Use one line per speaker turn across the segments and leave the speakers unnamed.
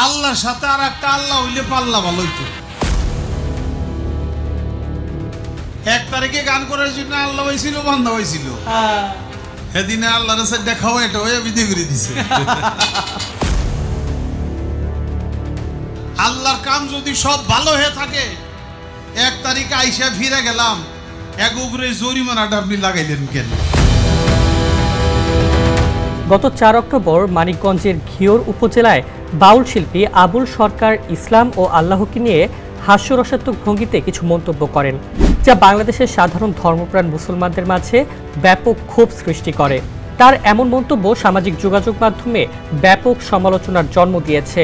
আল্লাহর সাথে আর একটা আল্লাহ হইলে পাল্লা ভালো হইতো। 1 তারিখে গান করার জন্য আল্লাহ হয়েছিল, বান্দা হয়েছিল। সেদিনে আল্লাহর সাথে দেখাও এটা হয়ে বিদায় করে দিছে। আল্লাহর কাম যদি সব ভালো হয়ে থাকে, 1 তারিখে আইসা ফিরে গেলাম, এক উপরে জরিমানাটা আপনি লাগাইলেন কেন?
গত 4 অক্টোবর মানিকগঞ্জের ঘিওর উপজেলায় বাউল শিল্পী আবুল সরকার ইসলাম ও আল্লাহকে নিয়ে হাস্যরসাত্মক ভঙ্গিতে কিছু মন্তব্য করেন, যা বাংলাদেশের সাধারণ ধর্মপ্রাণ মুসলমানদের মাঝে ব্যাপক ক্ষোভ সৃষ্টি করে। তার এমন মন্তব্য সামাজিক যোগাযোগ মাধ্যমে ব্যাপক সমালোচনার জন্ম দিয়েছে,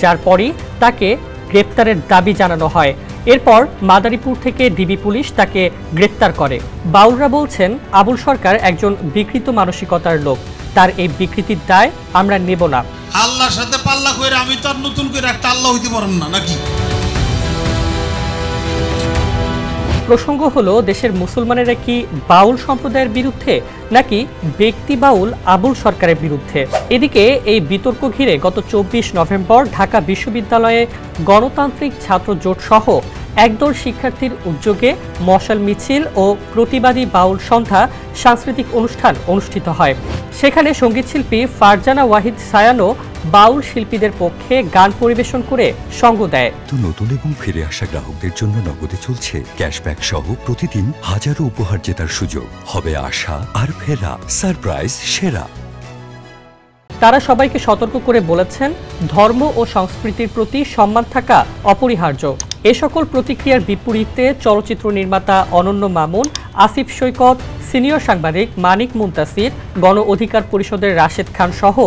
যার পরই তাকে গ্রেপ্তারের দাবি জানানো হয়। এরপর মাদারীপুর থেকে ডিবি পুলিশ তাকে গ্রেপ্তার করে। বাউলরা বলছেন, আবুল সরকার একজন বিকৃত মানসিকতার লোক, তার এই বিকৃতির দায় আমরা নেব না।
আল্লাহর সাথে পাল্লা করে আমি তো আর নতুন করে একটা আল্লাহ হইতে পারব না নাকি?
প্রসঙ্গ হলো, দেশের মুসলমানেরা কি বাউল সম্প্রদায়ের বিরুদ্ধে নাকি ব্যক্তি বাউল আবুল সরকারের বিরুদ্ধে? এদিকে এই বিতর্ক ঘিরে গত 24 নভেম্বর ঢাকা বিশ্ববিদ্যালয়ে গণতান্ত্রিক ছাত্র জোট সহ একদল শিক্ষার্থীর উদ্যোগে মশাল মিছিল ও প্রতিবাদী বাউল সন্ধ্যা সাংস্কৃতিক অনুষ্ঠান অনুষ্ঠিত হয়। সেখানে সঙ্গীতশিল্পী ফারজানা ওয়াহিদ সায়ানো বাউল শিল্পীদের পক্ষে গান পরিবেশন করে সঙ্গ দেয়।
নতুন এবং ফিরে আসা গ্রাহকদের জন্য নগদে চলছে ক্যাশব্যাক সহ প্রতিদিন হাজারো উপহার জেতার সুযোগ। হবে আশা আর ফেরা সারপ্রাইজ সেরা।
তারা সবাইকে সতর্ক করে বলেছেন, ধর্ম ও সংস্কৃতির প্রতি সম্মান থাকা অপরিহার্য। এ সকল প্রতিক্রিয়ার বিপরীতে চলচ্চিত্র নির্মাতা অনন্য মামুন, আসিফ সৈকত, সিনিয়র সাংবাদিক মানিক মুনতাসির, গণ অধিকার পরিষদের রাশেদ খান সহ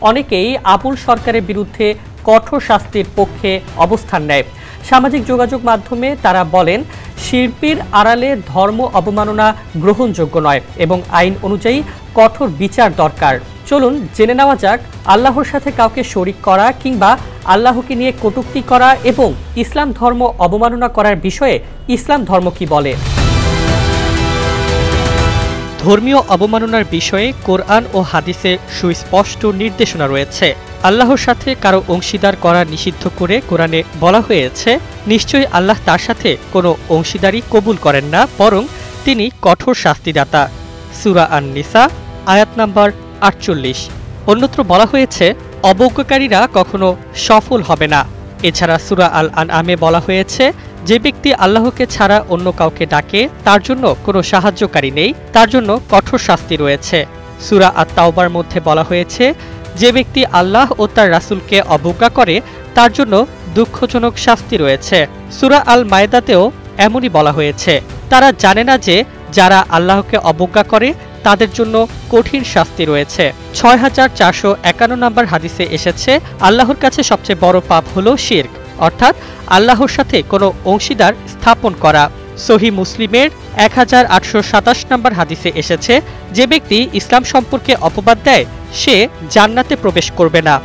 অনেকেই আবুল সরকারের বিরুদ্ধে কঠোর শাস্তির পক্ষে অবস্থান নেয়। সামাজিক যোগাযোগ মাধ্যমে তারা বলেন, শিল্পীর আড়ালে ধর্ম অবমাননা গ্রহণযোগ্য নয় এবং আইন অনুযায়ী কঠোর বিচার দরকার। চলুন জেনে নেওয়া যাক, আল্লাহর সাথে কাউকে শরিক করা কিংবা আল্লাহকে নিয়ে কটূক্তি করা এবং ইসলাম ধর্ম অবমাননা করার বিষয়ে ইসলাম ধর্ম কি বলে। ধর্মীয় অবমাননার বিষয়ে কোরআন ও হাদিসে সুস্পষ্ট নির্দেশনা রয়েছে। আল্লাহর সাথে কারো অংশীদার করা নিষিদ্ধ করে কোরআনে বলা হয়েছে, নিশ্চয়ই আল্লাহ তার সাথে কোনো অংশীদারি কবুল করেন না, বরং তিনি কঠোর শাস্তিদাতা। সূরা আন-নিসা আয়াত নাম্বার 48। অন্যত্র বলা হয়েছে, অবজ্ঞাকারীরা কখনো সফল হবে না। এছাড়া সূরা আল-আনআমে বলা হয়েছে, যে ব্যক্তি আল্লাহকে ছাড়া অন্য কাউকে ডাকে, তার জন্য কোনো সাহায্যকারী নেই, তার জন্য কঠোর শাস্তি রয়েছে। সূরা আত-তাওবার মধ্যে বলা হয়েছে, যে ব্যক্তি আল্লাহ ও তার রাসূলকে অবজ্ঞা করে, তার জন্য দুঃখজনক শাস্তি রয়েছে। সূরা আল-মায়েদাতেও এমনই বলা হয়েছে, তারা জানে না যে যারা আল্লাহকে অবজ্ঞা করে তাদের জন্য কঠিন শাস্তি রয়েছে। 6451 নম্বর হাদিসে এসেছে, আল্লাহর কাছে সবচেয়ে বড় পাপ হলো শিরক, অর্থাৎ আল্লাহর সাথে কোনো অংশীদার স্থাপন করা। সহিহ মুসলিমের 1827 নম্বর হাদিসে এসেছে, যে ব্যক্তি ইসলাম সম্পর্কে অপবাদ দেয়, সে জান্নাতে প্রবেশ করবে না।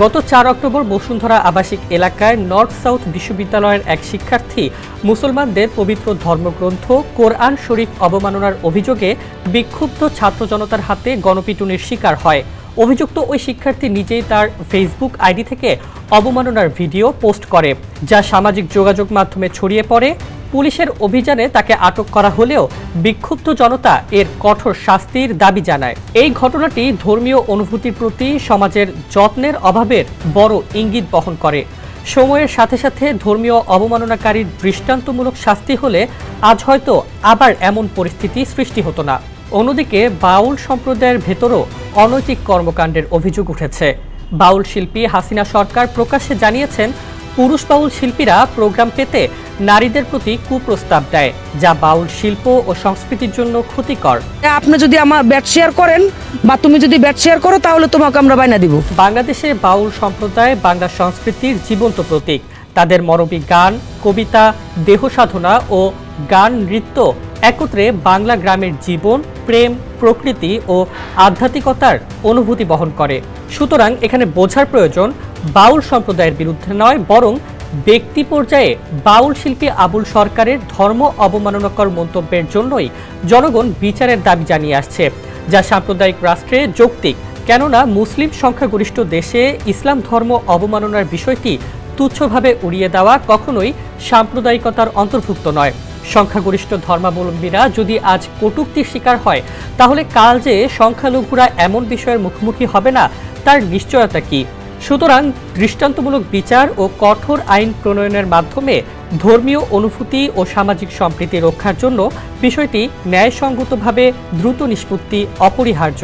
গত 4 অক্টোবর বসুন্ধরা আবাসিক এলাকায় নর্থ সাউথ বিশ্ববিদ্যালয়ের এক শিক্ষার্থী মুসলমানদের পবিত্র ধর্মগ্রন্থ কোরআন শরীফ অবমাননার অভিযোগে বিক্ষুব্ধ ছাত্র জনতার হাতে গণপিটুনির শিকার হয়। অভিযুক্ত ওই শিক্ষার্থী নিজেই তার ফেসবুক আইডি থেকে অবমাননার ভিডিও পোস্ট করে, যা সামাজিক যোগাযোগ মাধ্যমে ছড়িয়ে পড়ে। পুলিশের অভিযানে তাকে আটক করা হলেও বিক্ষুব্ধ জনতা এর কঠোর শাস্তির দাবি জানায়। এই ঘটনাটি ধর্মীয় অনুভূতির প্রতি সমাজের যত্নের অভাবের বড় ইঙ্গিত বহন করে। সময়ের সাথে সাথে ধর্মীয় অবমাননাকারীর দৃষ্টান্তমূলক শাস্তি হলে আজ হয়তো আবার এমন পরিস্থিতি সৃষ্টি হতো না। অন্যদিকে বাউল সম্প্রদায়ের ভেতরও অনৈতিক কর্মকাণ্ডের অভিযোগ উঠেছে। বাউল শিল্পী হাসিনা সরকার প্রকাশ্যে জানিয়েছেন, পুরুষ বাউল শিল্পীরা প্রোগ্রাম পেতে নারীদের প্রতি কুপ্রস্তাব দেয়, যা বাউল শিল্প ও সংস্কৃতির জন্য ক্ষতিকর।
আপনি যদি আমার ব্যাট শেয়ার করেন বা তুমি যদি ব্যাট শেয়ার করো, তাহলে তোমাকে আমরা বাইনা দিব।
বাংলাদেশের বাউল সম্প্রদায় বাংলা সংস্কৃতির জীবন্ত প্রতীক। তাদের মরমী গান, কবিতা, দেহ সাধনা ও গান নৃত্য একত্রে বাংলা গ্রামের জীবন, প্রেম, প্রকৃতি ও আধ্যাত্মিকতার অনুভূতি বহন করে। সুতরাং এখানে বোঝার প্রয়োজন, বাউল সম্প্রদায়ের বিরুদ্ধে নয়, বরং ব্যক্তি পর্যায়ে বাউল শিল্পী আবুল সরকারের ধর্ম অবমাননাকর মন্তব্যের জন্যই জনগণ বিচারের দাবি জানিয়ে আসছে, যা সাম্প্রদায়িক রাষ্ট্রে যৌক্তিক কেননা মুসলিম সংখ্যাগরিষ্ঠ দেশে ইসলাম ধর্ম অবমাননার বিষয়টি তুচ্ছভাবে উড়িয়ে দেওয়া কখনোই সাম্প্রদায়িকতার অন্তর্ভুক্ত নয়। সংখ্যাগরিষ্ঠ ধর্মাবলম্বীরা যদি আজ কটূক্তির শিকার হয়, তাহলে কাল যে সংখ্যালঘুরা এমন বিষয়ের মুখোমুখি হবে না তার নিশ্চয়তা কি? সুতরাং দৃষ্টান্তমূলক বিচার ও কঠোর আইন প্রণয়নের মাধ্যমে ধর্মীয় অনুভূতি ও সামাজিক সম্প্রীতি রক্ষার জন্য বিষয়টি ন্যায়সঙ্গতভাবে দ্রুত নিষ্পত্তি অপরিহার্য।